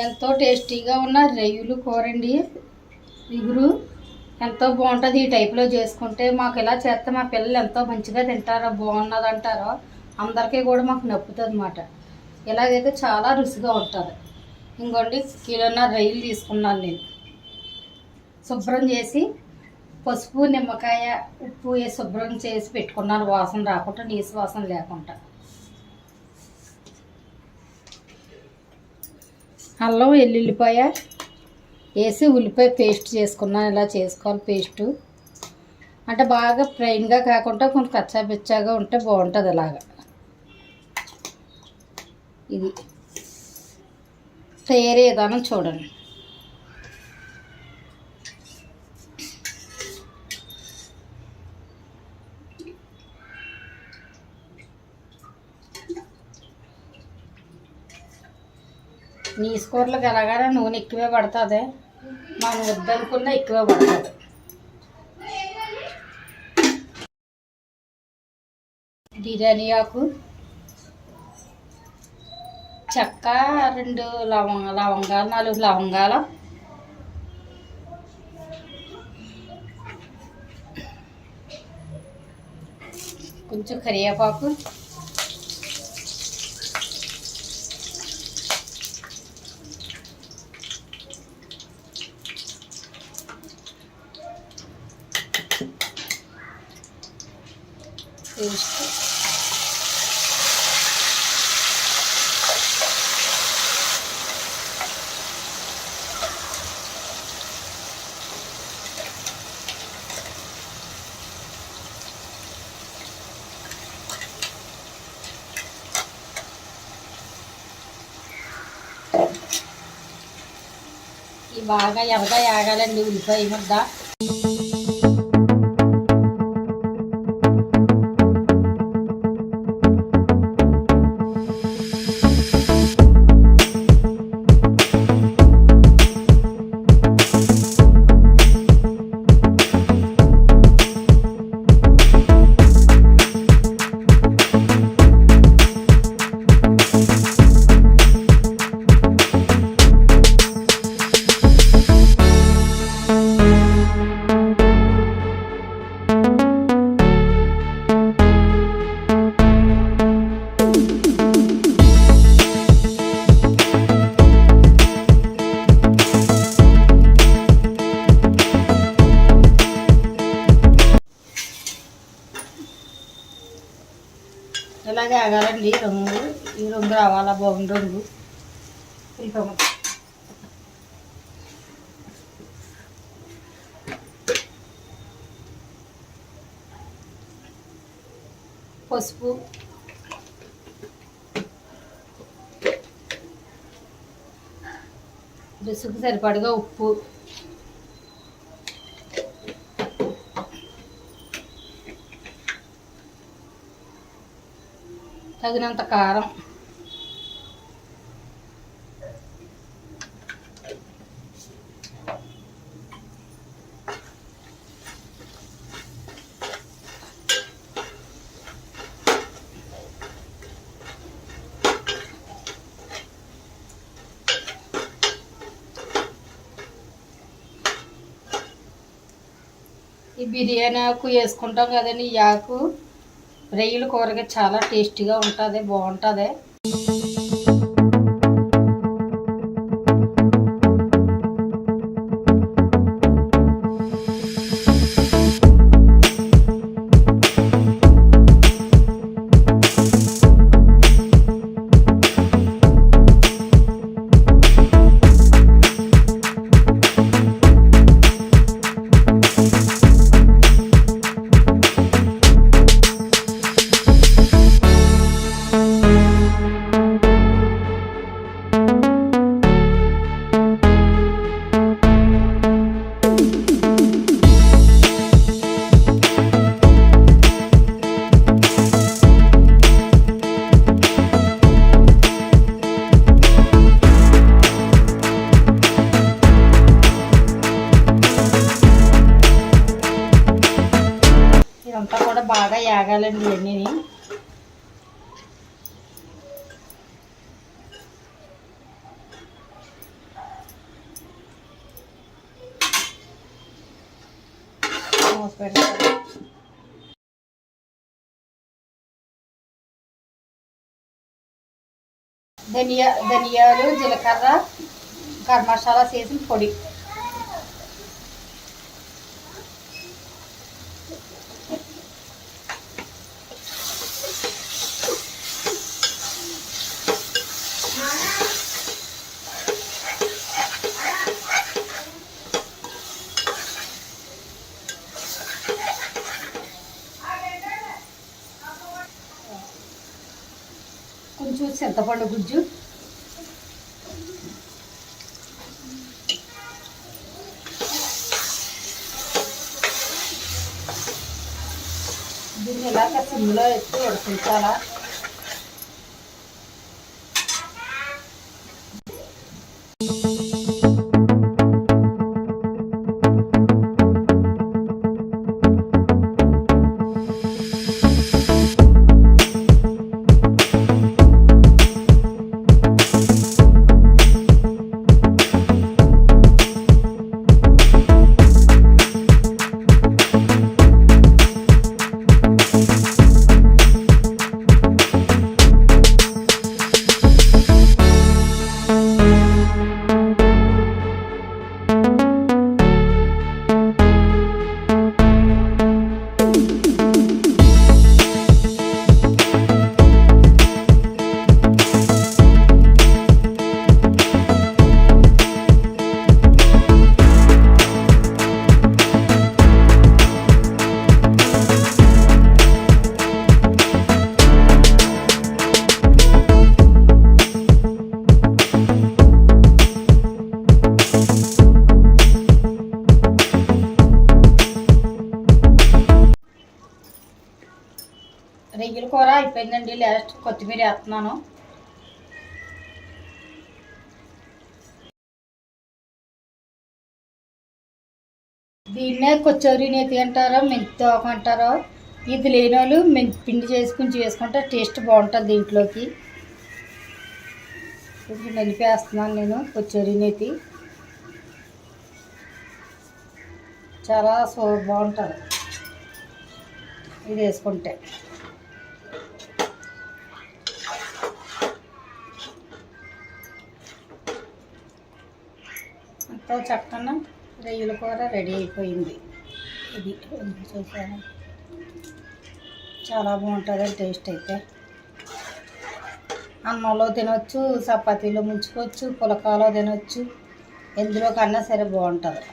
ఎంతో టేస్టీగా ఉన్న రొయ్యలు కూరండి. ఇగురు ఎంతో బాగుంటుంది. ఈ టైప్లో చేసుకుంటే మాకు ఇలా చేస్తే మా పిల్లలు ఎంతో మంచిగా తింటారో, బాగున్నది అంటారో, అందరికీ కూడా మాకు నప్పుతుంది అన్నమాట. ఇలాగైతే చాలా రుచిగా ఉంటుంది. ఇంకోండి కిలోన్నర రొయ్యలు తీసుకున్నాను నేను. శుభ్రం చేసి పసుపు నిమ్మకాయ ఉప్పు వేసి శుభ్రం చేసి పెట్టుకున్నాను, వాసన రాకుండా, నీసు వాసన లేకుండా. అల్లం వెల్లుల్లిపాయ వేసి ఉల్లిపాయ పేస్ట్ చేసుకున్నాను. ఇలా చేసుకోవాలి పేస్టు. అంటే బాగా ప్లెయిన్గా కాకుండా కొంచెం కచ్చాపిచ్చాగా ఉంటే బాగుంటుంది. అలాగా ఇది తయారీ విధానం చూడండి. నీసు కూరలకు ఎలాగైనా నూనె ఎక్కువే పడుతుంది, మనం వద్దనుకున్నా ఎక్కువే పడుతుంది. బిర్యానీ ఆకు, చెక్క, 2 లవంగాలు, 4 లవంగాలు, కొంచెం కరివేపాకు, పేస్ట్, ఈ బాగా ఎర్రగా యాగాలండి ఉల్లిపాయ ముద్ద. ఇలాగే ఆగాలండి రంగు. ఈ రంగు రావాలా, బాగుంది రంగు. పసుపు, రుచికి సరిపడగా ఉప్పు, తగినంత కారం, ఈ బిర్యానీ ఆకు వేసుకుంటాం కదండి. ఈ ఆకు రొయ్యల కూరగా చాలా టేస్టీగా ఉంటుంది, బాగుంటుంది. ఇదంతా కూడా బాగా యాగాలండి ఇవన్నీ. మూత పెడతాను. ధనియాలు, జీలకర్ర, గరం మసాలా చేసిన పొడి. కొంచెం చింతపండు గుజ్జు, దీన్ని ఇలాగ సిమ్లో ఎత్తి ఉడికించాలా. రొయ్యల కూర అయిపోయిందండి. లాస్ట్ కొత్తిమీర వేస్తున్నాను. దీన్నే కొచ్చోరి నేతి అంటారో, మెంతి తోక అంటారో. ఇది లేని వాళ్ళు పిండి చేసుకుంటే టేస్ట్ బాగుంటుంది. దీంట్లోకి కొంచెం నలిపేస్తున్నాను నేను. కొచ్చోరి నేతి చాలా బాగుంటుంది ఇది వేసుకుంటే. ఎంతో చక్కగా రొయ్యల కూర రెడీ అయిపోయింది. ఇది చూసాను, చాలా బాగుంటుంది టేస్ట్ అయితే. అన్నంలో తినొచ్చు, చపాతీలో ముంచుకోవచ్చు, పులకాలో తినొచ్చు, ఎందులో కన్నా సరే బాగుంటుంది.